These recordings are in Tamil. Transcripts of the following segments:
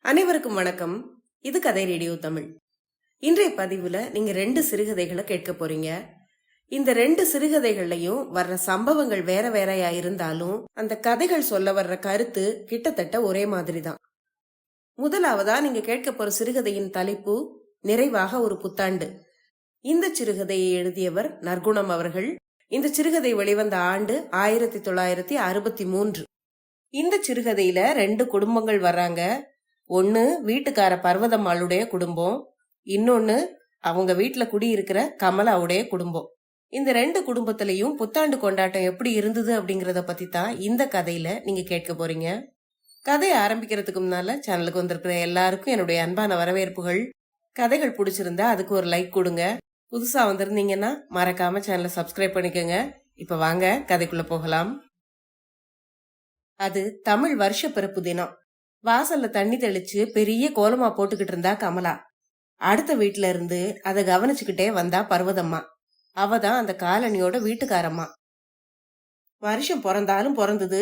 அனைவருக்கும் வணக்கம். இது கதை ரேடியோ தமிழ். இன்றைய பதிவுல நீங்க 2 சிறுகதைகளை கேட்க போறீங்க. இந்த 2 சிறுகதைகள்லயும் வர்ற சம்பவங்கள் வேற வேறையா இருந்தாலும் அந்த கதைகள் சொல்ல வர்ற கருத்து கிட்டத்தட்ட ஒரே மாதிரி தான். முதலாவதா நீங்க கேட்க போற சிறுகதையின் தலைப்பு நிறைவாக ஒரு புத்தாண்டு. இந்த சிறுகதையை எழுதியவர் நற்குணம் அவர்கள். இந்த சிறுகதை வெளிவந்த ஆண்டு 1963. இந்த சிறுகதையில 2 குடும்பங்கள் வர்றாங்க. ஒன்னு வீட்டுக்கார பர்வதம்மாளுடைய குடும்பம், இன்னொன்னு அவங்க வீட்டுல குடியிருக்கிற கமலாவுடைய குடும்பம். இந்த 2 குடும்பத்திலையும் புத்தாண்டு கொண்டாட்டம் எப்படி இருந்தது அப்படிங்கறத பத்தி தான் இந்த கதையில நீங்க கேட்க போறீங்க. கதையை ஆரம்பிக்கிறதுக்கு முன்னால சேனலுக்கு வந்திருக்கிற எல்லாருக்கும் என்னுடைய அன்பான வரவேற்புகள். கதைகள் பிடிச்சிருந்தா அதுக்கு ஒரு லைக் கொடுங்க. புதுசா வந்திருந்தீங்கன்னா மறக்காம சேனலை சப்ஸ்கிரைப் பண்ணிக்கோங்க. இப்ப வாங்க கதைக்குள்ள போகலாம். அது தமிழ் வருஷ பிறப்பு தினம். வாசல்ல தண்ணி தெளிச்சு பெரிய கோலமா போட்டுக்கிட்டு இருந்தா கமலா. அடுத்த வீட்டுல இருந்து அதை கவனிச்சுக்கிட்டே வந்தா பர்வதம்மா. அவதான் அந்த காலனியோட வீட்டுக்காரம்மா. வருஷம் பிறந்தாலும் பிறந்தது,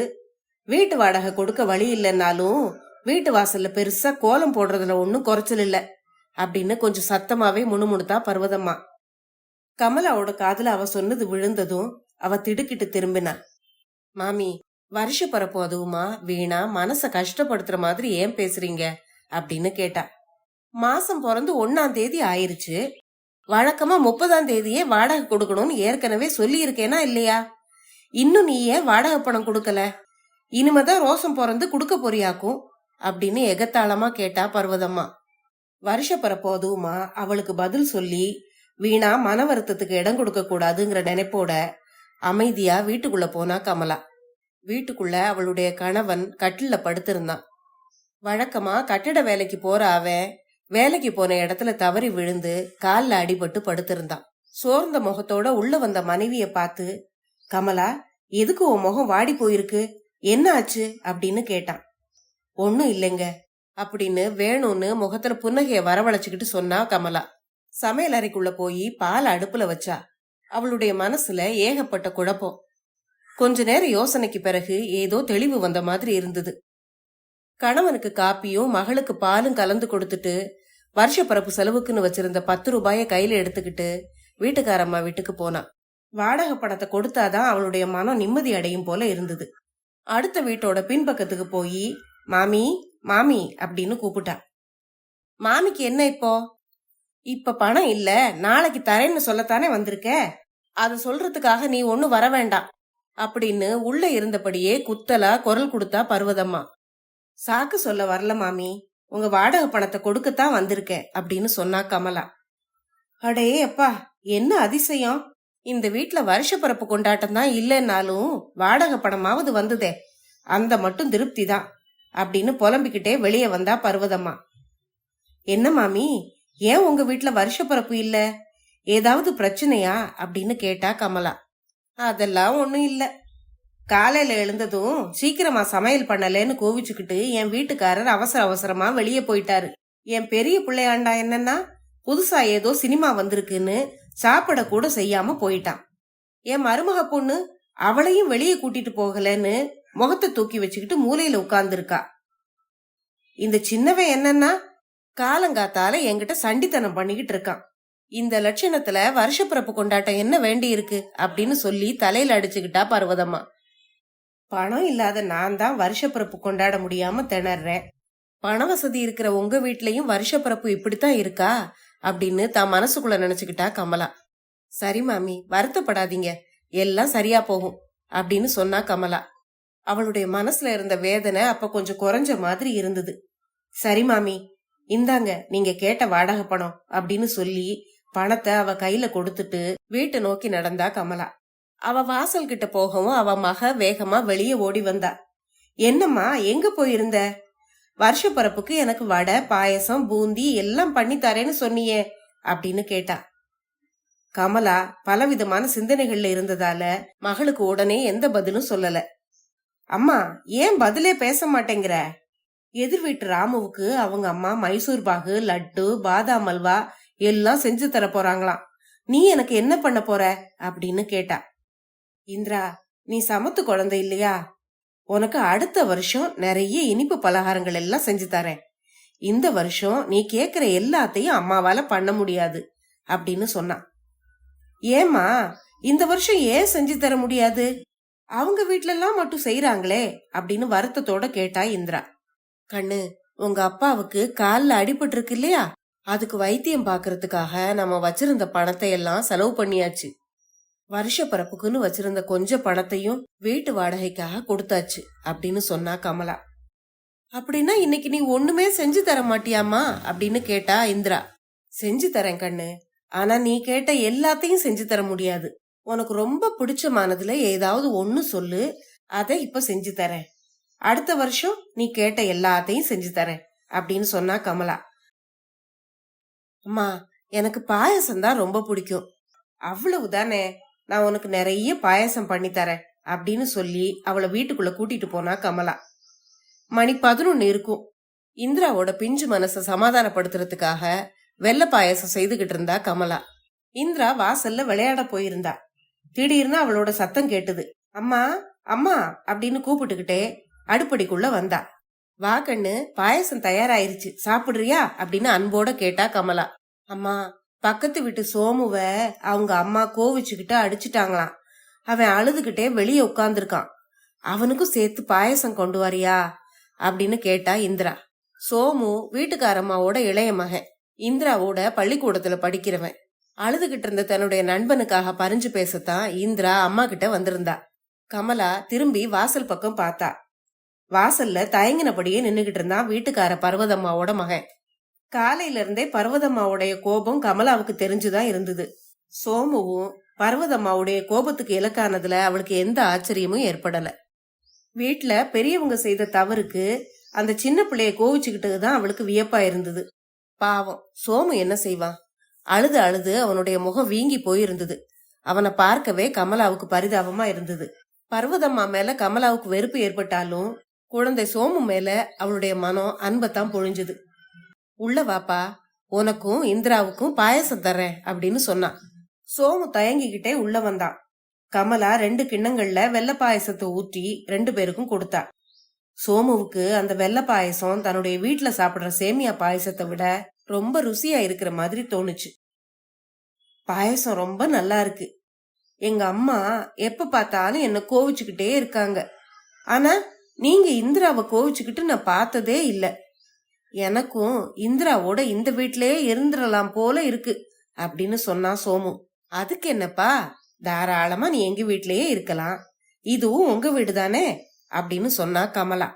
வீட்டு வாடகை கொடுக்க வழி இல்லைன்னாலும் வீட்டு வாசல்ல பெருசா கோலம் போடுறதுல ஒன்னும் குறைச்சல் இல்ல அப்படின்னு கொஞ்சம் சத்தமாவே முணுமுணுத்தா பர்வதம்மா. கமலாவோட காதுல அவ சொன்னது விழுந்ததும் அவ திடுக்கிட்டு திரும்பினா. மாமி, வருஷ பரப்பு அதுவுமா வீணா மனச கஷ்டப்படுத்துற மாதிரி ஏன் பேசுறீங்க அப்படின்னு கேட்டா. மாசம் பிறந்து 1ஆம் தேதி ஆயிருச்சு. வழக்கமா 30ஆம் தேதியே வாடகை கொடுக்கணும்னு ஏற்கனவே சொல்லி இருக்கேனா இல்லையா? இன்னும் நீ ஏன் வாடகை பணம் கொடுக்கல? இனிமேதான் ரோசம் பிறந்து கொடுக்க போறியாக்கும் அப்படின்னு எகத்தாளமா கேட்டா பர்வதம்மா. வருஷ பரப்பு அதுவுமா அவளுக்கு பதில் சொல்லி வீணா மன வருத்தத்துக்கு இடம் கொடுக்க கூடாதுங்கிற நினைப்போட அமைதியா வீட்டுக்குள்ள போனா கமலா. வீட்டுக்குள்ள அவளுடைய கணவன் கட்டில படுத்திருந்தான். வழக்கமா கட்டிட வேலைக்கு போற அவன் வேலைக்கு போன இடத்துல தவறி விழுந்து கால்ல அடிபட்டு படுத்திருந்தான். சோர்ந்த முகத்தோட உள்ள வந்த மனைவிய பார்த்து, கமலா, எதுக்கு உன் முகம் வாடி போயிருக்கு, என்ன ஆச்சு அப்படின்னு கேட்டான். ஒன்னும் இல்லைங்க அப்படின்னு வேணும்னு முகத்துல புன்னகைய வரவழைச்சுக்கிட்டு சொன்னா கமலா. சமையல் அறைக்குள்ள போய் பால் அடுப்புல வச்சா. அவளுடைய மனசுல ஏகப்பட்ட குழப்பம். கொஞ்ச நேரம் யோசனைக்கு பிறகு ஏதோ தெளிவு வந்த மாதிரி இருந்தது. கணவனுக்கு காப்பியும் மகளுக்கு பாலும் கலந்து கொடுத்துட்டு வருஷ பரப்பு செலவுக்குன்னு வச்சிருந்த 10 ரூபாய கையில எடுத்துக்கிட்டு வீட்டுக்காரம்மா வீட்டுக்கு போனா. வாடகை பணத்தை கொடுத்தாதான் அவளுடைய மனம் நிம்மதி அடையும் போல இருந்தது. அடுத்த வீட்டோட பின்பக்கத்துக்கு போய் மாமி மாமி அப்படின்னு கூப்பிட்டா. மாமிக்கு என்ன இப்போ? இப்ப பணம் இல்ல, நாளைக்கு தரேன்னு சொல்லத்தானே வந்திருக்க, அத சொல்றதுக்காக நீ ஒன்னும் வர வேண்டாம் அப்படின்னு உள்ள இருந்தபடியே குத்தலா குரல் கொடுத்தா பர்வதம்மா. சாக்கு சொல்ல வரல மாமி, உங்க வாடகை பணத்தை கொடுக்கத்தான் வந்திருக்க அப்படின்னு சொன்னா கமலா. அடே அப்பா, என்ன அதிசயம்! இந்த வீட்டுல வருஷ பரப்பு கொண்டாட்டம் தான் இல்லைன்னாலும் வாடகை பணமாவது வந்ததே, அந்த மட்டும் திருப்தி தான் அப்படின்னு புலம்பிக்கிட்டே வெளியே வந்தா பர்வதம்மா. என்ன மாமி, ஏன் உங்க வீட்டுல வருஷ பரப்பு இல்ல, ஏதாவது பிரச்சனையா அப்படின்னு கேட்டா கமலா. அதெல்லாம் ஒண்ணும் இல்ல, காலையில எழுந்ததும் சீக்கிரமா சமையல் பண்ணலன்னு கோவிச்சுக்கிட்டு என் வீட்டுக்காரர் அவசர அவசரமா வெளியே போயிட்டாரு. என் பெரிய பிள்ளையாண்டா என்னன்னா புதுசா ஏதோ சினிமா வந்திருக்குன்னு சாப்பிட கூட செய்யாம போயிட்டான். என் மருமக பொண்ணு அவளையும் வெளியே கூட்டிட்டு போகலன்னு முகத்தை தூக்கி வச்சுக்கிட்டு மூலையில உட்கார்ந்துருக்கா. இந்த சின்னவன் என்னன்னா காலங்காத்தால என்கிட்ட சண்டித்தனம் பண்ணிக்கிட்டு இருக்கான். இந்த லட்சணத்துல வருஷப்பிறப்பு கொண்டாட்டம் என்ன வேண்டி இருக்கு அப்படின்னு சொல்லி தலையில அடிச்சுக்கிட்டா பர்வதம்மா. பணம் இல்லாத நான் தான் வருஷப்பிறப்பு கொண்டாட முடியாம திணறேன். பண வசதி இருக்கிற உங்க வீட்லயும் வருஷப்பிறப்பு இப்படித்தான் இருக்கா அப்படின்னு தான் மனசுக்குள்ள நினைச்சுக்கிட்டா கமலா. சரி மாமி, வருத்தப்படாதீங்க, எல்லாம் சரியா போகும் அப்படின்னு சொன்னா கமலா. அவளுடைய மனசுல இருந்த வேதனை அப்ப கொஞ்சம் குறைஞ்ச மாதிரி இருந்தது. சரி மாமி, இந்தாங்க நீங்க கேட்ட வாடகை பணம் அப்படின்னு சொல்லி பணத்தை அவ கையில கொடுத்துட்டு வீட்டை நோக்கி நடந்தா கமலா. அவ வாசல் கிட்ட போகவும் அவ மக வேகமா வெளியே ஓடி வந்தா. என்னம்மா, எங்க போயிருந்த? வருஷ பரப்புக்கு எனக்கு வடை பாயசம் பூந்தி எல்லாம் பண்ணி தரேன்னு சொன்னியே அப்படின்னு கேட்டா. கமலா பலவிதமான சிந்தனைகள்ல இருந்ததால மகளுக்கு உடனே எந்த பதிலும் சொல்லல. அம்மா, ஏன் பதிலே பேச மாட்டேங்கிற? எதிர் வீட்டு ராமுவுக்கு அவங்க அம்மா மைசூர் பாகு லட்டு பாதாம் அல்வா எல்லாம் செஞ்சு தர போறாங்களாம். நீ எனக்கு என்ன பண்ண போற அப்படின்னு கேட்டா. இந்திரா, நீ சமத்து குழந்தை இல்லையா, உனக்கு அடுத்த வருஷம் நிறைய இனிப்பு பலகாரங்கள் எல்லாம் செஞ்சு தரேன். இந்த வருஷம் நீ கேக்குற எல்லாத்தையும் அம்மாவால பண்ண முடியாது அப்படின்னு சொன்னான். ஏமா இந்த வருஷம் ஏன் செஞ்சு தர முடியாது? அவங்க வீட்ல எல்லாம் மட்டும் செய்யறாங்களே அப்படின்னு வருத்தத்தோட கேட்டா இந்திரா. கண்ணு, உங்க அப்பாவுக்கு கால்ல அடிபட்டு இருக்கு இல்லையா, அதுக்கு வைத்தியம் பாக்குறதுக்காக நம்ம வச்சிருந்த பணத்தை எல்லாம் செலவு பண்ணியாச்சு. வருஷ பிறப்புக்குன்னு வச்சிருந்த கொஞ்சம் பணத்தையும் வீட்டு வாடகைக்காக கொடுத்தாச்சு அப்படின்னு சொன்னா கமலா. அப்படின்னா இன்னைக்கு நீ ஒண்ணுமே செஞ்சு தர மாட்டியாமா அப்படின்னு கேட்டா இந்திரா. செஞ்சு தரேன் கண்ணு, ஆனா நீ கேட்ட எல்லாத்தையும் செஞ்சு தர முடியாது. உனக்கு ரொம்ப பிடிச்சமானதுல ஏதாவது ஒண்ணு சொல்லு, அதை இப்ப செஞ்சு தரேன். அடுத்த வருஷம் நீ கேட்ட எல்லாத்தையும் செஞ்சு தரேன் அப்படின்னு சொன்னா கமலா. அம்மா, எனக்கு பாயசம் தான் ரொம்ப பிடிக்கும். அவ்வளவுதானே, நான் உனக்கு நிறைய பாயசம் பண்ணி தரேன் அப்படின்னு சொல்லி அவளை வீட்டுக்குள்ள கூட்டிட்டு போனா கமலா. மணி 11 இருக்கும். இந்திராவோட பிஞ்சு மனசை சமாதானப்படுத்துறதுக்காக வெள்ளை பாயசம் செய்துகிட்டு இருந்தா கமலா. இந்திரா வாசல்ல விளையாட போயிருந்தா. திடீர்னு அவளோட சத்தம் கேட்டுது. அம்மா அம்மா அப்படின்னு கூப்பிட்டுக்கிட்டே அடுப்படிக்குள்ள வந்தா. வா கண்ணு, பாயசம் தயாராயிருச்சு, சாப்பிடுறியா அப்படின்னு அன்போட கேட்டா கமலா. அம்மா, பக்கத்து வீட்டு சோமுவ அவங்க அம்மா கோவிச்சுக்கிட்டு அடிச்சுட்டாங்களாம். அவன் அழுதுகிட்டே வெளியே உட்கார்ந்துருக்கான். அவனுக்கும் சேர்த்து பாயசம் கொண்டு வரியா அப்படின்னு கேட்டா இந்திரா. சோமு வீட்டுக்காரம்மாவோட இளைய மகன், இந்திராவோட பள்ளிக்கூடத்துல படிக்கிறவன். அழுதுகிட்டு இருந்த தன்னுடைய நண்பனுக்காக பறிஞ்சு பேசத்தான் இந்திரா அம்மா கிட்ட வந்திருந்தா. கமலா திரும்பி வாசல் பக்கம் பார்த்தா. வாசல்ல தயங்கினபடியே நின்னுகிட்டு இருந்தான் வீட்டுக்கார பர்வதம்மாவோட மகன். காலையில இருந்தே பர்வதம்மாவுடைய கோபம் கமலாவுக்கு தெரிஞ்சுதான் இருந்தது. சோமுவும் பர்வதம்மாவுடைய கோபத்துக்கு இலக்கானதுல அவளுக்கு எந்த ஆச்சரியமும் ஏற்படல. வீட்டுல பெரியவங்க செய்த தவறுக்கு அந்த சின்ன பிள்ளைய கோவிச்சுக்கிட்டதுதான் அவளுக்கு வியப்பா இருந்தது. பாவம், சோமு என்ன செய்வான்? அழுது அழுது அவனுடைய முகம் வீங்கி போயிருந்தது. அவனை பார்க்கவே கமலாவுக்கு பரிதாபமா இருந்தது. பர்வதம்மா மேல கமலாவுக்கு வெறுப்பு ஏற்பட்டாலும் குழந்தை சோமு மேல அவளுடைய மனம் அன்பத்தான் பொழிஞ்சுது. உள்ள வாப்பா, உனக்கும் இந்திராவுக்கும் பாயசம் தர்றேன் அப்படின்னு சொன்னான். சோமு தயங்கிக்கிட்டே உள்ள வந்தான். கமலா 2 கிண்ணங்கள்ல வெள்ளை பாயசத்தை ஊற்றி 2 பேருக்கும் கொடுத்தா. சோமுவுக்கு அந்த வெள்ளை பாயசம் தன்னுடைய வீட்டுல சாப்பிடுற சேமியா பாயசத்தை விட ரொம்ப ருசியா இருக்கிற மாதிரி தோணுச்சு. பாயசம் ரொம்ப நல்லா இருக்கு. எங்க அம்மா எப்ப பார்த்தாலும் என்ன கோவிச்சுக்கிட்டே இருக்காங்க. ஆனா நீங்க இந்திராவை கோவிச்சுக்கிட்டு நான் பார்த்ததே இல்ல. எனக்கும் இந்திராவோட இந்த வீட்லயே இருந்துடலாம் போல இருக்கு அப்படின்னு சொன்னா சோமு. அதுக்கு என்னப்பா, தாராளமா நீ எங்க வீட்லயே இருக்கலாம், இதுவும் உங்க வீடு தானே அப்படின்னு சொன்னா கமலா.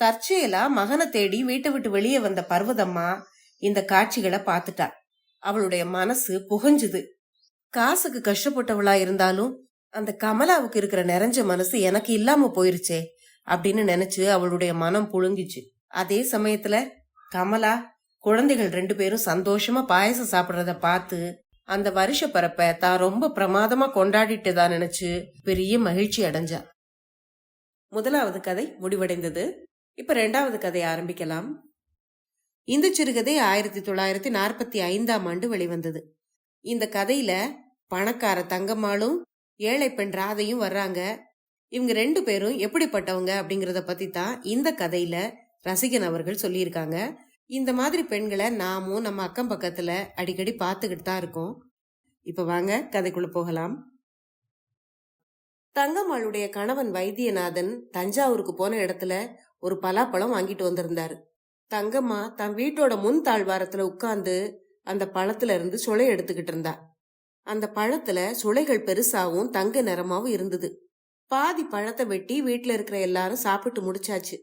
தற்செயலா மகனை தேடி வீட்டை விட்டு வெளியே வந்த பர்வதம்மா இந்த காட்சிகளை பார்த்துட்டா. அவளுடைய மனசு புகஞ்சுது. காசுக்கு கஷ்டப்பட்டவளா இருந்தாலும் அந்த கமலாவுக்கு இருக்கிற நிறைஞ்ச மனசு எனக்கு இல்லாம போயிருச்சே அப்படின்னு நினைச்சு அவளுடைய மனம் புழுங்கிச்சு. அதே சமயத்துல கமலா குழந்தைகள் 2 பேரும் சந்தோஷமா பாயசம் சாப்பிடுறத பார்த்து அந்த வருஷ பரப்ப தான் ரொம்ப பிரமாதமா கொண்டாடிட்டுதா நினைச்சு பெரிய மகிழ்ச்சி அடைஞ்சா. முதலாவது கதை முடிவடைந்தது. இப்ப 2வது கதை ஆரம்பிக்கலாம். இந்த சிறுகதை 1945ஆம் ஆண்டு வெளிவந்தது. இந்த கதையில பணக்கார தங்கம்மாளும் ஏழை பெண் ராதையும் வர்றாங்க. இவங்க 2 பேரும் எப்படிப்பட்டவங்க அப்படிங்கறத பத்தி தான் இந்த கதையில ரசிகன் அவர்கள் சொல்லியிருக்காங்க. இந்த மாதிரி பெண்களை நாமும் நம்ம அக்கம் பக்கத்துல அடிக்கடி பார்த்துக்கிட்டு தான் இருக்கோம். இப்ப வாங்க கதைக்குள்ள போகலாம். தங்கம்மாளுடைய கணவன் வைத்தியநாதன் தஞ்சாவூருக்கு போன இடத்துல ஒரு பலாப்பழம் வாங்கிட்டு வந்திருந்தாரு. தங்கம்மா தன் வீட்டோட முன் தாழ்வாரத்துல உட்கார்ந்து அந்த பழத்துல இருந்து சுளை எடுத்துக்கிட்டு இருந்தா. அந்த பழத்துல சுளைகள் பெருசாவும் தங்க நிறமாவும் இருந்தது. பாதி பழத்தை வெட்டி வீட்டுல இருக்கிற எல்லாரும் சாப்பிட்டு முடிச்சாச்சு.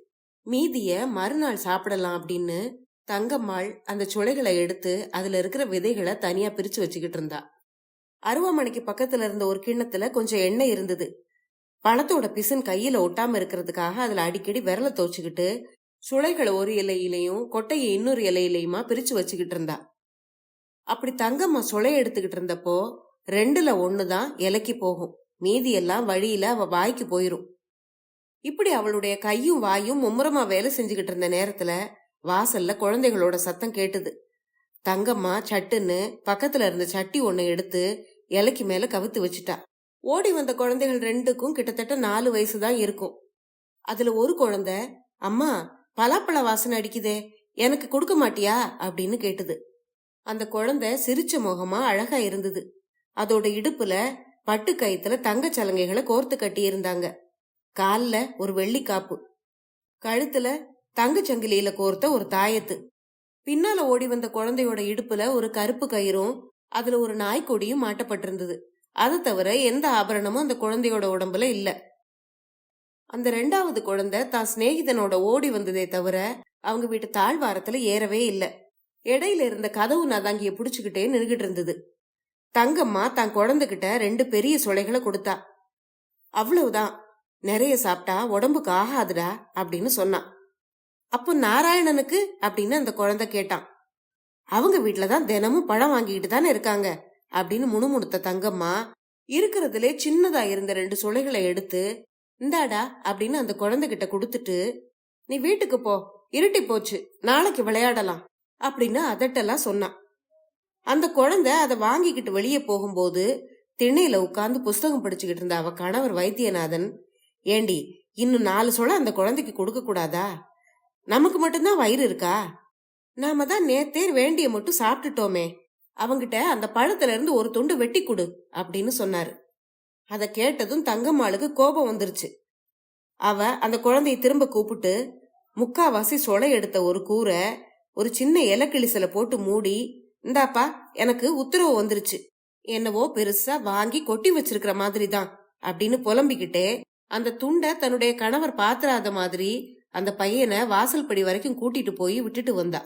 மீதிய மறுநாள் சாப்பிடலாம் அப்படின்னு தங்கம்மாள் அந்த சுளைகளை எடுத்து அதுல இருக்கிற விதைகளை தனியா பிரிச்சு வச்சுக்கிட்டு இருந்தா. அருவாமனைக்கு பக்கத்துல இருந்த ஒரு கிண்ணத்துல கொஞ்சம் எண்ணெய் இருந்தது. பழத்தோட பிசின் கையில ஒட்டாம இருக்கிறதுக்காக அதுல அடிக்கடி விரல தோச்சுக்கிட்டு சுளைகளை ஒரு இலையிலையும் கொட்டையை இன்னொரு இலையிலையுமா பிரிச்சு வச்சுக்கிட்டு இருந்தா. அப்படி தங்கம்மா சுளை எடுத்துக்கிட்டு இருந்தப்போ 2ல் 1 தான் இலைக்கு போகும், மீதி எல்லாம் வழியில அவ வாய்க்கு போயிரும். இப்படி அவளுடைய கையும் வாயும் மும்முரமா வேலை செஞ்சுக்கிட்டு இருந்த நேரத்துல வாசல்ல குழந்தைகளோட சத்தம் கேட்டுது. தங்கம்மா சட்டுன்னு பக்கத்துல இருந்த சட்டி ஒண்ணு எடுத்து இலைக்கு மேல கவுத்து வச்சுட்டா. ஓடி வந்த குழந்தைகள் 2க்கும் கிட்டத்தட்ட 4 வயசுதான் இருக்கும். அதுல ஒரு குழந்தை, அம்மா பலாப்பழ வாசனை அடிக்குதே, எனக்கு கொடுக்க மாட்டியா அப்படின்னு கேட்டுது. அந்த குழந்தை சிரிச்ச முகமா அழகா இருந்தது. அதோட இடுப்புல பட்டு கயித்துல தங்க சலங்கைகளை கோர்த்து கட்டி இருந்தாங்க. கால்ல ஒரு வெள்ளி காப்பு, கழுத்துல தங்க சங்கிலியில கோர்த்த ஒரு தாயத்து. பின்னால ஓடி வந்த குழந்தையோட இடுப்புல ஒரு கருப்பு கயிறும் அதுல ஒரு நாய்க்கொடியும் மாட்டப்பட்டிருந்தது. அதை தவிர எந்த ஆபரணமும் அந்த குழந்தையோட உடம்புல இல்ல. அந்த 2வது குழந்தை தான் சிநேகிதனோட ஓடி வந்ததே தவிர அவங்க வீட்டு தாழ்வாரத்துல ஏறவே இல்ல. இடையில இருந்த கதவு நதாங்கிய புடிச்சுக்கிட்டே நின்றுகிட்டு இருந்தது. தங்கம்மா தான் குழந்தைகிட்ட 2 பெரிய சுளைகளை கொடுத்தா. அவ்வளவுதான், நிறைய சாப்பிட்டா உடம்புக்கு ஆகாதுடா அப்படின்னு சொன்னான். அப்போ நாராயணனுக்கு அப்படின்னு அந்த குழந்தை கேட்டான். அவங்க வீட்டுலதான் தினமும் பழம் வாங்கிட்டு தானே இருக்காங்க அப்படின்னு முணுமுணுத்த தங்கம்மா இருக்கிறதுலே சின்னதா இருந்த 2 சுளைகளை எடுத்து இந்தாடா அப்படின்னு அந்த குழந்தைகிட்ட கொடுத்துட்டு, நீ வீட்டுக்கு போ, இருட்டி போச்சு, நாளைக்கு விளையாடலாம் அப்படின்னு அதட்டெல்லாம் சொன்னான். அந்த குழந்தை அதை வாங்கிக்கிட்டு வெளியே போகும்போது திண்ணையில உட்கார்ந்து புஸ்தகம் படிச்சுக்கிட்டு இருந்த அவ கணவர் வைத்தியநாதன், ஏண்டி இன்னும் 4 சுளை அந்த குழந்தைக்கு கொடுக்க கூடாதா? நமக்கு மட்டும்தான் வயிறு இருக்கா? நாம தான் நேத்தே வேண்டிய மட்டும் சாப்பிட்டுட்டோமே, அவங்கிட்ட அந்த பழத்துல இருந்து ஒரு துண்டு வெட்டி கொடு அப்படின்னு சொன்னாரு. அதை கேட்டதும் தங்கம்மாளுக்கு கோபம் வந்துருச்சு. அவ அந்த குழந்தைய திரும்ப கூப்பிட்டு 3/4 சொலை எடுத்த ஒரு கூரை ஒரு சின்ன இலக்கிளிசல போட்டு மூடி, இந்தாப்பா எனக்கு உத்தரவு வந்துருச்சு, என்னவோ பெருசா வாங்கி கொட்டி வச்சிருக்கிற மாதிரி தான் அப்படின்னு புலம்பிக்கிட்டே அந்த துண்டை தன்னுடைய கணவர் பாத்திராத மாதிரி அந்த பையனை வாசல்படி வரைக்கும் கூட்டிட்டு போய் விட்டுட்டு வந்தா.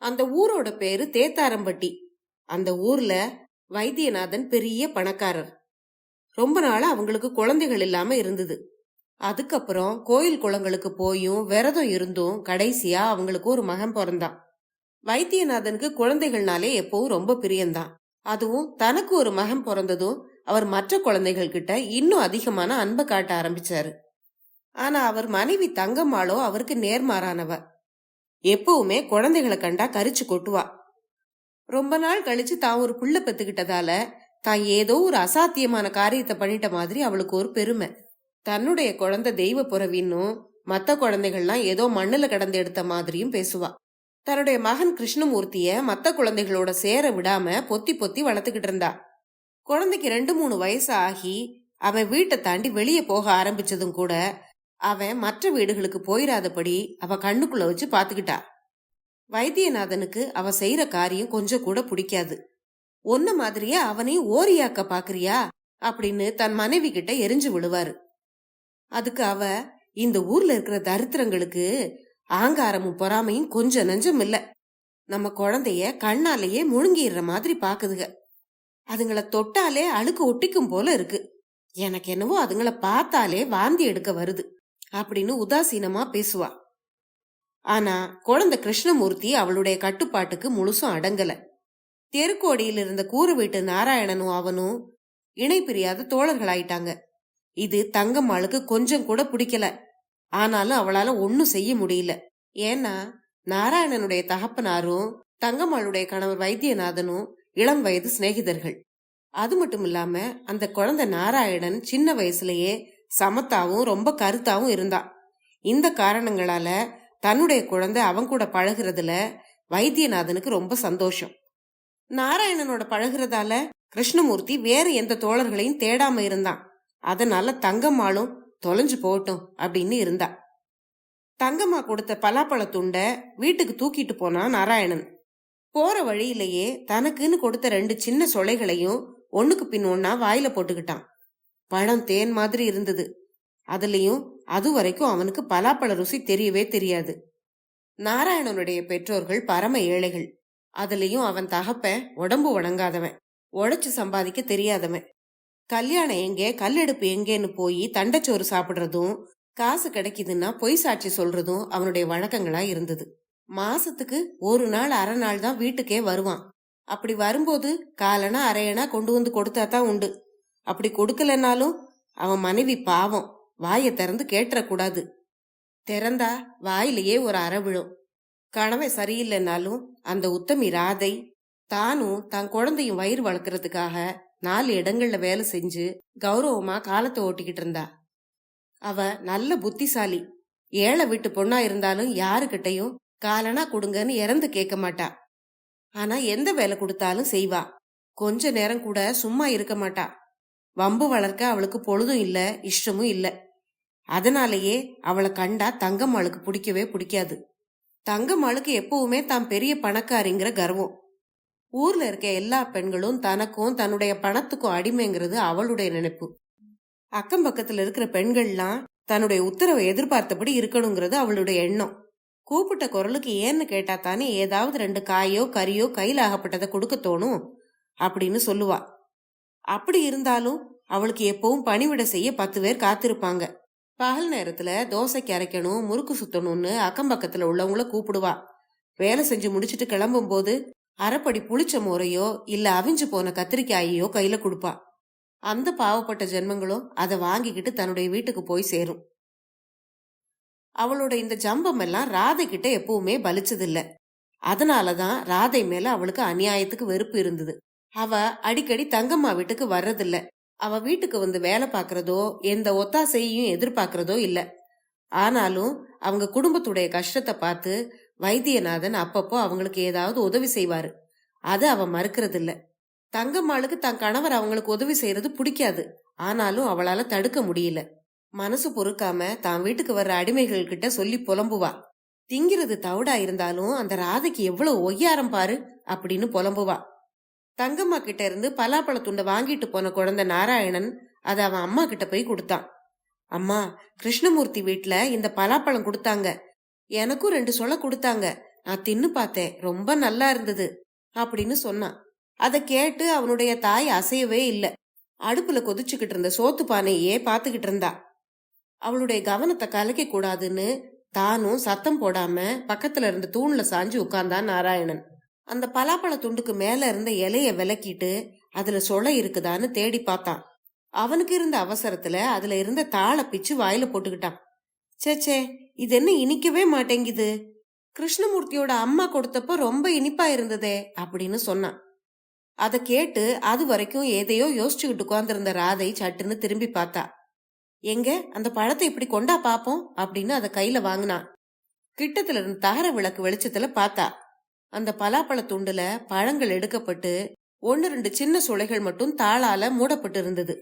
அந்த ஊரோட பேரு தேத்தாரம்பட்டி. அந்த ஊர்ல வைத்தியநாதன் பெரிய பணக்காரர். ரொம்ப நாளா அவங்களுக்கு குழந்தைகள் இல்லாம இருந்தது. அதுக்கப்புறம் கோயில் குளங்களுக்கு போயும் விரதம் இருந்தும் கடைசியா அவங்களுக்கு ஒரு மகன் பிறந்தான். வைத்தியநாதனுக்கு குழந்தைகள்னாலே எப்பவும் ரொம்ப பிரியம்தான். அதுவும் தனக்கு ஒரு மகன் பிறந்ததும் அவர் மற்ற குழந்தைகள் கிட்ட இன்னும் அதிகமான அன்பை காட்ட ஆரம்பிச்சாரு. ஆனா அவர் மனைவி தங்கம்மாளோ அவருக்கு நேர்மாறானவ. எப்பவுமே குழந்தைகளை கண்டா கரிச்சு கொட்டுவா. ரொம்ப நாள் கழிச்சு தான் ஒரு புள்ள பெத்துக்கிட்டதால தான் ஏதோ ஒரு அசாத்தியமான காரியத்தை பண்ணிட்ட மாதிரி அவளுக்கு ஒரு பெருமை. தன்னுடைய குழந்தை தெய்வ புறவின்னும் மத்த குழந்தைகள்லாம் ஏதோ மண்ணுல கடந்து எடுத்த மாதிரியும் பேசுவா. தன்னுடைய மகன் கிருஷ்ணமூர்த்திய மத்த குழந்தைகளோட சேர விடாம பொத்தி பொத்தி வளர்த்துக்கிட்டு இருந்தா. குழந்தைக்கு 2-3 வயசு ஆகி அவன் வீட்டை தாண்டி வெளியே போக ஆரம்பிச்சதும் கூட அவன் மற்ற வீடுகளுக்கு போயிடாதபடி அவ கண்ணுக்குள்ள வச்சு பாத்துக்கிட்டா. வைத்தியநாதனுக்கு அவ செய்யற காரியம் கொஞ்சம் கூட பிடிக்காது. ஒன்ன மாதிரியே அவனையும் ஓரியாக்க பாக்குறியா அப்படின்னு தன் மனைவி கிட்ட எரிஞ்சு விடுவாரு. அதுக்கு அவ, இந்த ஊர்ல இருக்கிற தரித்திரங்களுக்கு ஆங்காரமும் பொறாமையும் கொஞ்சம் நஞ்சம் இல்ல, நம்ம குழந்தைய கண்ணாலேயே முழுங்கிடுற மாதிரி பாக்குதுக, அதுங்கள தொட்டாலே அழுக்கு ஒட்டிக்கும் போல இருக்கு, எனக்கு என்னவோ அதுங்கள பார்த்தாலே வாந்தி எடுக்க வருது அப்படின்னு உதாசீனமா பேசுவா. ஆனா குழந்தை கிருஷ்ணமூர்த்தி அவளுடைய கட்டுப்பாட்டுக்கு முழுசும் அடங்கல. தெருக்கோடியில் இருந்த கூறு வீட்டு நாராயணனும் அவனும் இணை பிரியாத தோழர்களாயிட்டாங்க. இது தங்கம்மாளுக்கு கொஞ்சம் கூட பிடிக்கல. ஆனாலும் அவளால ஒன்னும் செய்ய முடியல. ஏன்னா நாராயணனுடைய தகப்பனாரும் தங்கம்மாளுடைய கணவர் வைத்தியநாதனும் இளம் வயது சிநேகிதர்கள். அது மட்டும் இல்லாம அந்த குழந்தை நாராயணன் சின்ன வயசுலயே சமத்தாவும் ரொம்ப கருத்தாவும் இருந்தான். இந்த காரணங்களால தன்னுடைய குழந்தை அவன் கூட பழகிறதுல வைத்தியநாதனுக்கு ரொம்ப சந்தோஷம். நாராயணனோட பழகிறதால கிருஷ்ணமூர்த்தி வேற எந்த தோழர்களையும் தேடாம இருந்தான். அதனால தங்கம்மாளும் தொலைஞ்சு போகட்டும் அப்படின்னு இருந்தா. தங்கம்மா கொடுத்த பலாப்பழ துண்ட வீட்டுக்கு தூக்கிட்டு போனான் நாராயணன். போற வழியிலேயே தனக்குன்னு கொடுத்த 2 சின்ன சொலைகளையும் ஒண்ணுக்கு பின் ஒன்னா வாயில போட்டுக்கிட்டான். பழம் தேன் மாதிரி இருந்தது. அதுலயும் அது வரைக்கும் அவனுக்கு பலாப்பழ ருசி தெரியவே தெரியாது. நாராயணனுடைய பெற்றோர்கள் பரம ஏழைகள். அதுலயும் அவன் தகப்பன் உடம்பு வணங்காதவன், உழைச்சு சம்பாதிக்க தெரியாதவன். கல்யாணம் எங்கே கல்லெடுப்பு எங்கேன்னு போய் தண்டச்சோறு சாப்பிடுறதும் காசு கிடைக்குதுன்னா பொய் சாட்சி சொல்றதும் அவனுடைய வழக்கங்களா இருந்தது. மாசத்துக்கு ஒரு நாள் அரை நாள் தான் வீட்டுக்கே வருவான். அப்படி வரும்போது காலனா அரையனா கொண்டு வந்து கொடுத்தா தான் உண்டு. அப்படி கொடுக்கலனாலும் அவன் மனைவி பாவம், வாயை திறந்து கேட்டுறக்கூடாது. திறந்தா வாயிலேயே ஒரு அறை விழும். கணவன் சரியில்லைனாலும் அந்த உத்தமி ராதை தானும் தான் குழந்தையும் வயிறு வளர்க்கறதுக்காக 4 இடங்கள்ல வேலை செஞ்சு கௌரவமா காலத்தை ஓட்டிக்கிட்டு இருந்தா. அவ நல்ல புத்திசாலி. ஏழை வீட்டு பொண்ணா இருந்தாலும் யாருக்கிட்டையும் காலனா கொடுங்கன்னு இறந்து கேட்க மாட்டா. ஆனா எந்த வேலை கொடுத்தாலும் செய்வா. கொஞ்ச நேரம் கூட சும்மா இருக்க மாட்டா. வம்பு வளர்க்க அவளுக்கு பொழுதும் இல்ல, இஷ்டமும் இல்ல. அதனாலேயே அவளை கண்டா தங்கம்மாளுக்கு பிடிக்கவே பிடிக்காது. தங்கம்மாளுக்கு எப்பவுமே தான் பெரிய பணக்காரிங்கிற கர்வம். ஊர்ல இருக்க எல்லா பெண்களும் தனக்கும் தன்னுடைய பணத்துக்கும் அடிமைங்கிறது அவளுடைய நினைப்பு. அக்கம் பக்கத்துல இருக்கிற பெண்கள்லாம் தன்னுடைய உத்தரவை எதிர்பார்த்தபடி இருக்கணுங்கிறது அவளுடைய எண்ணம். கூப்பிட்ட குரலுக்கு ஏன்னு கேட்டா தானே ஏதாவது 2 காயோ கறியோ கையில் ஆகப்பட்டதை கொடுக்க தோணும் அப்படின்னு சொல்லுவா. அப்படி இருந்தாலும் அவளுக்கு எப்பவும் பணிவிட செய்ய 10 பேர் காத்திருப்பாங்க. பகல் நேரத்துல தோசைக்கு அரைக்கணும், முறுக்கு சுத்தணும்னு அக்கம் பக்கத்துல உள்ளவங்கள கூப்பிடுவா. வேலை செஞ்சு முடிச்சுட்டு கிளம்பும் போது அரைப்படி புளிச்ச மோரையோ இல்ல அவிஞ்சு போன கத்திரிக்காயையோ கையில கொடுப்பா. அந்த பாவப்பட்ட ஜென்மங்களும் அதை வாங்கிக்கிட்டு தன்னுடைய வீட்டுக்கு போய் சேரும். அவளோட இந்த ஜம்பம் எல்லாம் ராதை கிட்ட எப்பவுமே பலிச்சதில்ல. அதனாலதான் ராதை மேல அவளுக்கு அநியாயத்துக்கு வெறுப்பு இருந்தது. அவ அடிக்கடி தங்கம்மா வீட்டுக்கு வர்றதில்ல. அவ வீட்டுக்கு வந்து வேலை பாக்குறதோ எந்த ஒத்தாசையும் எதிர்பார்க்கறதோ இல்ல. ஆனாலும் அவங்க குடும்பத்துடைய கஷ்டத்தை பார்த்து வைத்தியநாதன் அப்பப்போ அவங்களுக்கு ஏதாவது உதவி செய்வாரு. அது அவ மறுக்கிறது இல்ல. தங்கம்மாளுக்கு தன் கணவர் அவங்களுக்கு உதவி செய்யறது பிடிக்காது. ஆனாலும் அவளால தடுக்க முடியல. மனசு பொறுக்காம தான் வீட்டுக்கு வர்ற அடிமைகள் கிட்ட சொல்லி புலம்புவா. திங்கிறது தவிடா இருந்தாலும் அந்த ராதைக்கு எவ்வளவு ஒய்யாரம் பாரு அப்படின்னு புலம்புவா. தங்கம்மா கிட்ட இருந்து பலாப்பழ துண்டை வாங்கிட்டு போன குழந்தை நாராயணன் அதை அவன் அம்மா கிட்ட போய் கொடுத்தான். அம்மா, கிருஷ்ணமூர்த்தி வீட்டுல இந்த பலாப்பழம் கொடுத்தாங்க. எனக்கும் 2 சொல கொடுத்தாங்க. நான் தின்னு பார்த்தேன், ரொம்ப நல்லா இருந்தது அப்படின்னு சொன்னான். அதை கேட்டு அவனுடைய தாய் அசையவே இல்லை. அடுப்புல கொதிச்சுக்கிட்டு இருந்த சோத்து பானையே பாத்துக்கிட்டு இருந்தா. அவளுடைய கவனத்தை கலைக்க கூடாதுன்னு தானும் சத்தம் போடாம பக்கத்துல இருந்த தூண்ல சாஞ்சு உட்கார்ந்தான் நாராயணன். அந்த பலாப்பழ துண்டுக்கு மேல இருந்த இலைய விலக்கிட்டு அதுல சொலை இருக்குதான்னு தேடி பார்த்தான். அவனுக்கு இருந்த அவசரத்துல அதுல இருந்த தாளை பிச்சு வாயில போட்டுக்கிட்டான். சேச்சே, இது என்ன இனிக்கவே மாட்டேங்குது, கிருஷ்ணமூர்த்தியோட அம்மா கொடுத்தப்ப ரொம்ப இனிப்பா இருந்ததே அப்படின்னு சொன்னான். அதை கேட்டு அது வரைக்கும் எதையோ யோசிச்சுக்கிட்டு உட்கார்ந்திருந்த ராதை சட்டுன்னு திரும்பி பார்த்தா. எங்க அந்த பழத்தை இப்படி கொண்டா பாப்போம் அப்படின்னு அதை கையில வாங்கினான். கிட்டத்துல இருந்த தகர விளக்கு வெளிச்சத்துல பார்த்தா. அந்த பலாப்பழ துண்டுல பழங்கள் எடுக்கப்பட்டு 1-2 சின்ன சுளைகள் மட்டும் தாளால மூடப்பட்டு இருந்தது.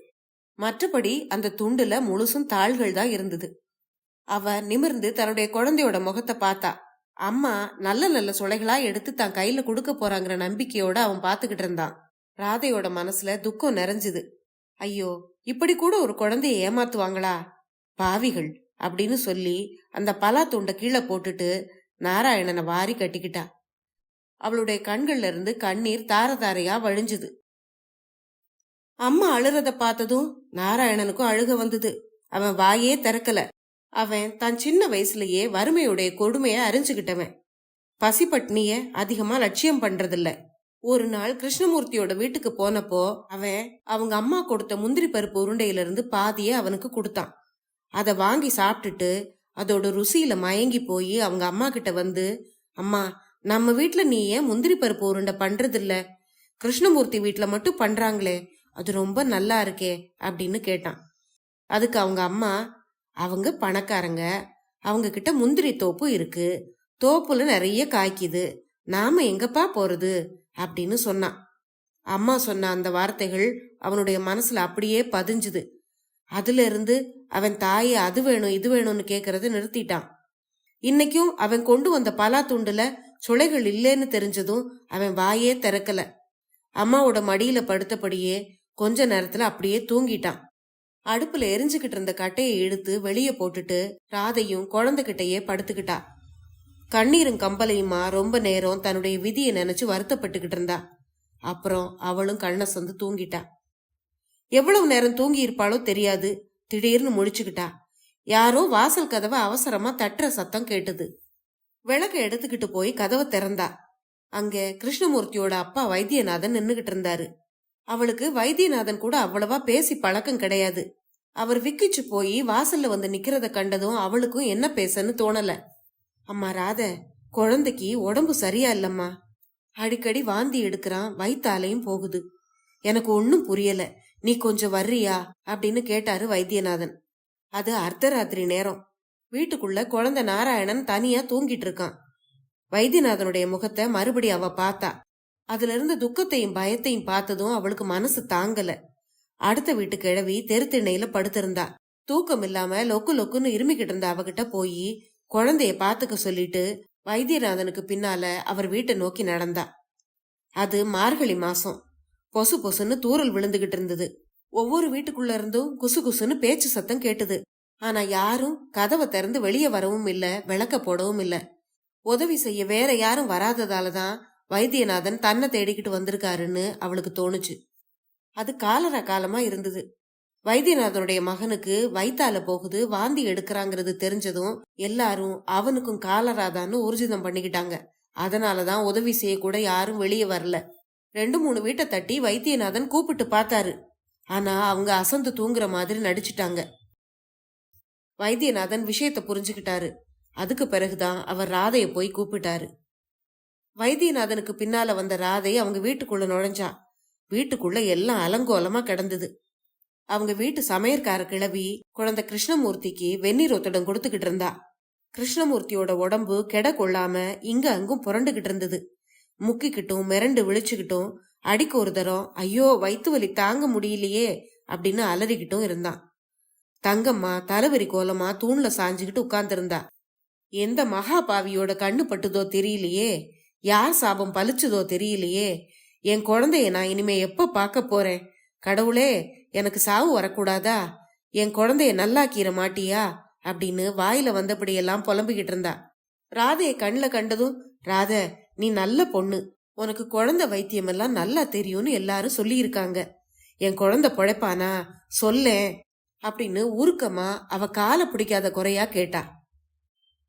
மற்றபடி அந்த துண்டுல முழுசும் தாள்கள் தான் இருந்தது. அவ நிமிர்ந்து தன்னுடைய குழந்தையோட முகத்தை பார்த்தா. அம்மா நல்ல நல்ல சுளைகளா எடுத்து தான் கையில கொடுக்க போறாங்கிற நம்பிக்கையோட அவன் பாத்துக்கிட்டு இருந்தான். ராதையோட மனசுல துக்கம் நிறைஞ்சுது. ஐயோ, இப்படி கூட ஒரு குழந்தைய ஏமாத்துவாங்களா, பாவிகள் அப்படின்னு சொல்லி அந்த பலா துண்டை கீழே போட்டுட்டு நாராயணனை வாரி கட்டிக்கிட்டா. அவளுடைய கண்கள்ல இருந்து கண்ணீர் தார தாரையா வழிஞ்சுது. அம்மா அழுறத பார்த்ததும் நாராயணனுக்கும் அழுக வந்தது. அவன் வாயே திறக்கல. அவன் தான் சின்ன வயசுலயே வறுமையுடைய கொடுமைய அறிஞ்சுகிட்டவன். பசிப்பட்னிய அதிகமா லட்சியம் பண்றதில்ல. ஒரு நாள் கிருஷ்ணமூர்த்தியோட வீட்டுக்கு போனப்போ அவன் அவங்க அம்மா கொடுத்த முந்திரி பருப்பு உருண்டையில இருந்து பாதிய அவனுக்கு கொடுத்தான். அதை வாங்கி சாப்பிட்டுட்டு அதோட ருசியில மயங்கி போய் அவங்க அம்மா கிட்ட வந்து, அம்மா, நம்ம வீட்டுல நீ ஏன் முந்திரி பருப்பு உருண்டை பண்றதில்ல, கிருஷ்ணமூர்த்தி வீட்டுல மட்டும் பண்றாங்களே, அது ரொம்ப நல்லா இருக்கே அப்படின்னு கேட்டான். அதுக்கு அவங்க அம்மா, அவங்க பணக்காரங்க, அவங்க கிட்ட முந்திரி தோப்பு இருக்கு, தோப்புல நிறைய காய்க்குது, நாம எங்கப்பா போறது அப்படின்னு சொன்னான். அம்மா சொன்ன அந்த வார்த்தைகள் அவனுடைய மனசுல அப்படியே பதிஞ்சுது. அதுல இருந்து அவன் தாயை அது வேணும் இது வேணும்னு கேக்குறத நிறுத்திட்டான். இன்னைக்கும் அவன் கொண்டு வந்த பலா துண்டுல சுளைகள் இல்லைன்னு தெரிஞ்சதும் அவன் வாயே திறக்கல. அம்மாவோட மடியில படுத்தபடியே கொஞ்ச நேரத்துல அப்படியே தூங்கிட்டான். அடுப்புல எரிஞ்சுக்கிட்டு இருந்த கட்டையை இழுத்து வெளியே போட்டுட்டு ராதையும் குழந்தைகிட்டையே படுத்துக்கிட்டா. கண்ணீரும் கம்பலையுமா ரொம்ப நேரம் தன்னுடைய விதியை நினைச்சு வருத்தப்பட்டுக்கிட்டு இருந்தா. அப்புறம் அவளும் கண்ணை சொந்து தூங்கிட்டா. எவ்வளவு நேரம் தூங்கி இருப்பாளோ தெரியாது. திடீர்னு முழிச்சுக்கிட்டா. யாரோ வாசல் கதவை அவசரமா தட்டுற சத்தம் கேட்டது. விளக்க எடுத்துக்கிட்டு போய் கதவை திறந்தா. அங்க கிருஷ்ணமூர்த்தியோட அப்பா வைத்தியநாதன் நின்னுகிட்டு இருந்தாரு. அவளுக்கு வைத்தியநாதன் கூட அவ்வளவா பேசி பழக்கம் கிடையாது. அவர் விக்கிச்சு போய் வாசல்ல வந்து நிக்கிறத கண்டதும் அவளுக்கும் என்ன பேசன்னு தோணல. அம்மா ராத, குழந்தைக்கு உடம்பு சரியா இல்லம்மா, அடிக்கடி வாந்தி எடுக்கிறான், வயித்தாலையும் போகுது, எனக்கு ஒன்னும் புரியல, நீ கொஞ்சம் வர்றியா அப்படின்னு கேட்டாரு வைத்தியநாதன். அது அர்த்தராத்திரி நேரம். வீட்டுக்குள்ள குழந்தை நாராயணன் தனியா தூங்கிட்டு இருக்கான். வைத்தியநாதனுடைய முகத்தை மறுபடி அவ பார்த்தா. அதுல இருந்த துக்கத்தையும் பயத்தையும் பார்த்ததும் அவளுக்கு மனசு தாங்கல. அடுத்த வீட்டு கிழவி தெருத்திண்ணையில படுத்திருந்தா. தூக்கம் இல்லாம லொக்கு லொக்குன்னு இருமிக்கிட்டு இருந்த அவகிட்ட போய் குழந்தைய பாத்துக்க சொல்லிட்டு வைத்தியநாதனுக்கு பின்னால அவர் வீட்டை நோக்கி நடந்தா. அது மார்கழி மாசம். பொசு பொசுன்னு தூறல் விழுந்துகிட்டு இருந்தது. ஒவ்வொரு வீட்டுக்குள்ள இருந்தும் குசு குசுன்னு பேச்சு சத்தம் கேட்டுது. ஆனா யாரும் கதவை திறந்து வெளியே வரவும் இல்ல, விளக்க போடவும் இல்ல. உதவி செய்ய வேற யாரும் வராததாலதான் வைத்தியநாதன் தன்னை தேடிக்கிட்டு வந்திருக்காருன்னு அவளுக்கு தோணுச்சு. அது காலரா காலமா இருந்தது. வைத்தியநாதனுடைய மகனுக்கு வயித்தால போகுது, வாந்தி எடுக்கிறாங்கிறது தெரிஞ்சதும் எல்லாரும் அவனுக்கும் காலராதான்னு ஊர்ஜிதம் பண்ணிக்கிட்டாங்க. அதனாலதான் உதவி செய்ய கூட யாரும் வெளியே வரல. 2-3 வீட்டை தட்டி வைத்தியநாதன் கூப்பிட்டு பார்த்தாரு. ஆனா அவங்க அசந்து தூங்குற மாதிரி நடிச்சுட்டாங்க. வைத்தியநாதன் விஷயத்த புரிஞ்சுக்கிட்டாரு. அதுக்கு பிறகுதான் அவர் ராதைய போய் கூப்பிட்டாரு. வைத்தியநாதனுக்கு பின்னால வந்த ராதை அவங்க வீட்டுக்குள்ள நுழைஞ்சா. வீட்டுக்குள்ள எல்லாம் அலங்கோலமா கிடந்தது. அவங்க வீட்டு சமையற்கார கிழவி குழந்தை கிருஷ்ணமூர்த்திக்கு வெந்நீர் ஒத்தடம் கொடுத்துக்கிட்டு இருந்தா. கிருஷ்ணமூர்த்தியோட உடம்பு கெட கொள்ளாம இங்க அங்கும் புரண்டுகிட்டு இருந்தது. முக்கிக்கிட்டும் மிரண்டு விழிச்சுக்கிட்டும் அடிக்கு ஒரு தரம் ஐயோ வயிற்று வலி தாங்க முடியலையே அப்படின்னு அலறிக்கிட்டும் இருந்தான். தங்கம்மா தலைவரி கோலமா தூண்ல சாஞ்சுக்கிட்டு உட்கார்ந்திருந்தா. எந்த மகா பாவியோட கண்ணு பட்டுதோ தெரியலையே, யார் சாபம் பலிச்சுதோ தெரியலையே, என் குழந்தைய நான் இனிமே எப்ப பார்க்க போறேன், கடவுளே எனக்கு சாவு வரக்கூடாதா, என் குழந்தைய நல்லாக்கீர மாட்டியா அப்படின்னு வாயில வந்தபடியெல்லாம் புலம்பிக்கிட்டு இருந்தா. ராதைய கண்ணுல கண்டதும், ராத நீ நல்ல பொண்ணு, உனக்கு குழந்தை வைத்தியம் எல்லாம் நல்லா தெரியும்னு எல்லாரும் சொல்லி இருக்காங்க, என் குழந்தை பொழைப்பானா சொல்லேன் அப்படின்னு உருக்கமா அவ காலை பிடிக்காத குறையா கேட்டா.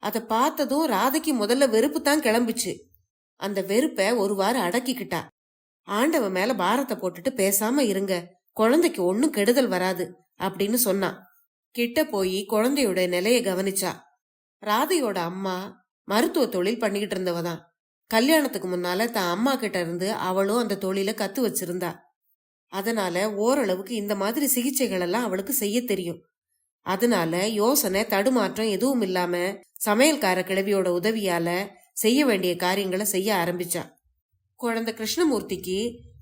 அத பார்த்ததும் ராதைக்கு முதல்ல வெறுப்பு தான் கிளம்பிச்சு. அந்த வெறுப்ப ஒரு வாரம் அடக்கிக்கிட்டா. ஆண்டவ மேல பாரத்தை போட்டுட்டு பேசாம இருங்க, குழந்தைக்கு ஒன்னும் கெடுதல் வராது அப்படின்னு சொன்னான். கிட்ட போய் குழந்தையோட நிலைய கவனிச்சா. ராதையோட அம்மா மருத்துவ தொழில் பண்ணிக்கிட்டு இருந்தவதான். கல்யாணத்துக்கு முன்னால தான் அம்மா கிட்ட இருந்து அவளும் அந்த தொழில கத்து வச்சிருந்தா. அதனால ஓரளவுக்கு இந்த மாதிரி சிகிச்சைகள் எல்லாம் அவளுக்கு செய்ய தெரியும். அதனால யோசனை தடுமாற்றம் எதுவும் இல்லாம சமையல்கார கிழவியோட உதவியால செய்ய வேண்டிய காரியங்களை செய்ய ஆரம்பிச்சா. குழந்தை கிருஷ்ணமூர்த்திக்கு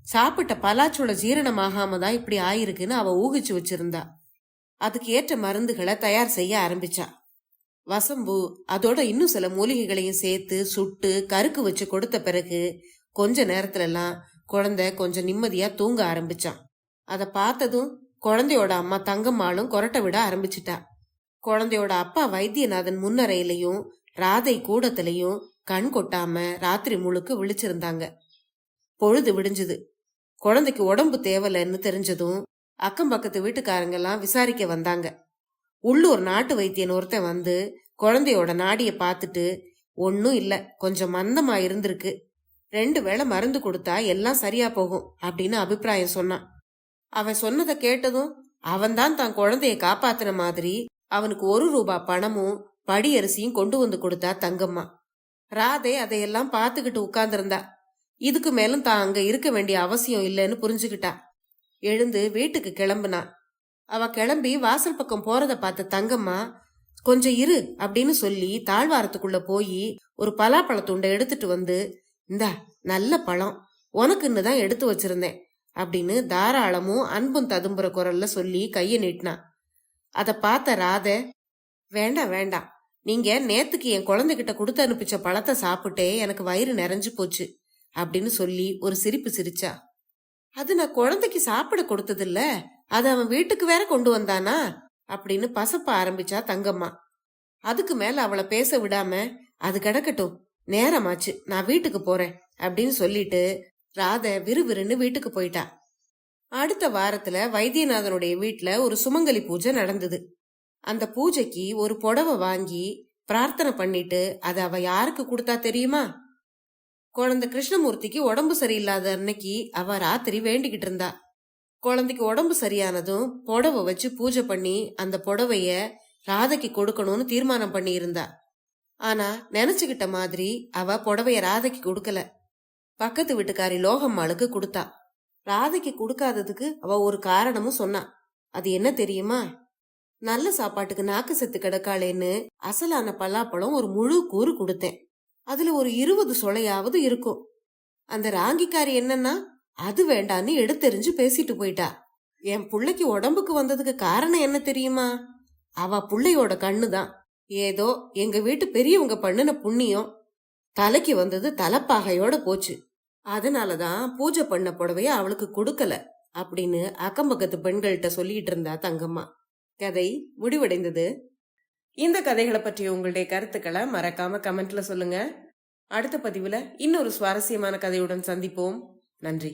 சாப்பிட்ட பலாச்சோட ஜீரணமாகாம தான் இப்படி ஆயிருக்குன்னு அவ ஊகிச்சு வச்சிருந்தா. அதுக்கு ஏற்ற மருந்துகளை தயார் செய்ய ஆரம்பிச்சா. வசம்பு அதோட இன்னும் சில மூலிகைகளையும் சேர்த்து சுட்டு கருக்கு வச்சு கொடுத்த பிறகு கொஞ்ச நேரத்துல எல்லாம் குழந்தை கொஞ்சம் நிம்மதியா தூங்க ஆரம்பிச்சான். அத பார்த்ததும் குழந்தையோட அம்மா தங்கம்மாளும் கொரட்டை விட ஆரம்பிச்சிட்டா. குழந்தையோட அப்பா வைத்தியநாதன் முன்னறையிலையும் ராதை கூடத்திலையும் கண் கொட்டாம ராத்திரி முழுக்க விழிச்சிருந்தாங்க. பொழுது விடிஞ்சது. குழந்தைக்கு உடம்பு தேவலைன்னு தெரிஞ்சதும் அக்கம் பக்கத்து வீட்டுக்காரங்க எல்லாம் விசாரிக்க வந்தாங்க. உள்ளூர் நாட்டு வைத்தியன் ஒருத்தன் வந்து குழந்தையோட நாடிய பார்த்துட்டு, ஒன்னும் இல்ல, கொஞ்சம் மந்தமா இருந்திருக்கு, 2 வேளை மருந்து கொடுத்தா எல்லாம் சரியா போகும் அப்படின்னு அபிப்பிராயம் சொன்னான். அவன் சொன்னதை கேட்டதும் அவன்தான் தான் குழந்தைய காப்பாத்தின மாதிரி அவனுக்கு 1 ரூபாய் பணமும் படியரிசியும் கொண்டு வந்து கொடுத்தா தங்கம்மா. ராதே அதையெல்லாம் பார்த்துக்கிட்டு உட்கார்ந்திருந்தா. இதுக்கு மேலும் தான் அங்க இருக்க வேண்டிய அவசியம் இல்லைன்னு புரிஞ்சுக்கிட்டா. எழுந்து வீட்டுக்கு கிளம்புனா. அவ கிளம்பி வாசல் பக்கம் போறத பார்த்த தங்கம்மா, கொஞ்சம் இரு அப்படின்னு சொல்லி தாழ்வாரத்துக்குள்ள போய் ஒரு பலாப்பழத்துண்டை எடுத்துட்டு வந்து, இந்தா நல்ல பழம், உனக்குன்னு தான் எடுத்து வச்சிருந்தேன் அப்படின்னு தாராளமும் அன்பும் ததும்புற குரல்ல சொல்லி கைய நீட்டினா. அத பார்த்த ராத, வேண்டாம் வேண்டாம், நீங்க நேத்துக்கு என் குழந்தைகிட்ட கொடுத்து அனுப்பிச்ச பழத்தை சாப்பிட்டே எனக்கு வயிறு நிறைஞ்சு போச்சு அப்படின்னு சொல்லி ஒரு சிரிப்பு சிரிச்சா. அது நான் குழந்தைக்கு சாப்பிட கொடுத்ததில்ல, அது அவன் வீட்டுக்கு வேற கொண்டு வந்தானா அப்படின்னு பசப்ப ஆரம்பிச்சா தங்கம்மா. அதுக்கு மேல அவளை பேச விடாம, அது கிடக்கட்டும், நேரமாச்சு, நான் வீட்டுக்கு போறேன் அப்படின்னு சொல்லிட்டு ராத விறுவிறுன்னு வீட்டுக்கு போயிட்டா. அடுத்த வாரத்துல வைத்தியநாதனுடைய வீட்டுல ஒரு சுமங்கலி பூஜை நடந்தது. அந்த பூஜைக்கு ஒரு புடவை வாங்கி பிரார்த்தனை பண்ணிட்டு அதை அவ யாருக்கு கொடுத்தா தெரியுமா? குழந்தை கிருஷ்ணமூர்த்திக்கு உடம்பு சரியில்லாத அன்னைக்கு அவ ராத்திரி வேண்டிக்கிட்டு இருந்தா. குழந்தைக்கு உடம்பு சரியானதும் புடவை வச்சு பூஜை பண்ணி அந்த புடவைய ராதைக்கு கொடுக்கணும்னு தீர்மானம் பண்ணி இருந்தா. ஆனா நினைச்சுக்கிட்ட மாதிரி அவ புடவைய ராதைக்கு கொடுக்கல. பக்கத்து வீட்டுக்காரி லோகம்மாளுக்கு கொடுத்தா. ராதைக்கு கொடுக்காததுக்கு அவ ஒரு காரணமும் சொன்னா. அது என்ன தெரியுமா? நல்ல சாப்பாட்டுக்கு நாக்கு செத்து கிடக்காளேன்னு அசலான பலாப்பழம் ஒரு முழு கூறு கொடுத்தேன். அதுல ஒரு 20 சொலையாவது இருக்கும். அந்த ராங்கிக்காரி என்னன்னா அது வேண்டான்னு எடுத்தெறிஞ்சு பேசிட்டு போயிட்டா. என் புள்ளைக்கு உடம்புக்கு வந்ததுக்கு காரணம் என்ன தெரியுமா? அவ புள்ளையோட கண்ணுதான். ஏதோ எங்க வீட்டு பெரியவங்க பண்ணுன புண்ணியம் தலைக்கு வந்தது தலைப்பாகையோட போச்சு. அதனாலதான் பூஜை பண்ண புடவைய அவளுக்கு கொடுக்கல அப்படின்னு அக்கம்பக்கத்து பெண்கள்கிட்ட சொல்லிட்டு இருந்தா தங்கம்மா. கதை முடிவடைந்தது. இந்த கதைகளை பற்றி உங்களுடைய கருத்துக்களை மறக்காம கமெண்ட்ல சொல்லுங்க. அடுத்த பதிவுல இன்னொரு சுவாரஸ்யமான கதையுடன் சந்திப்போம். நன்றி.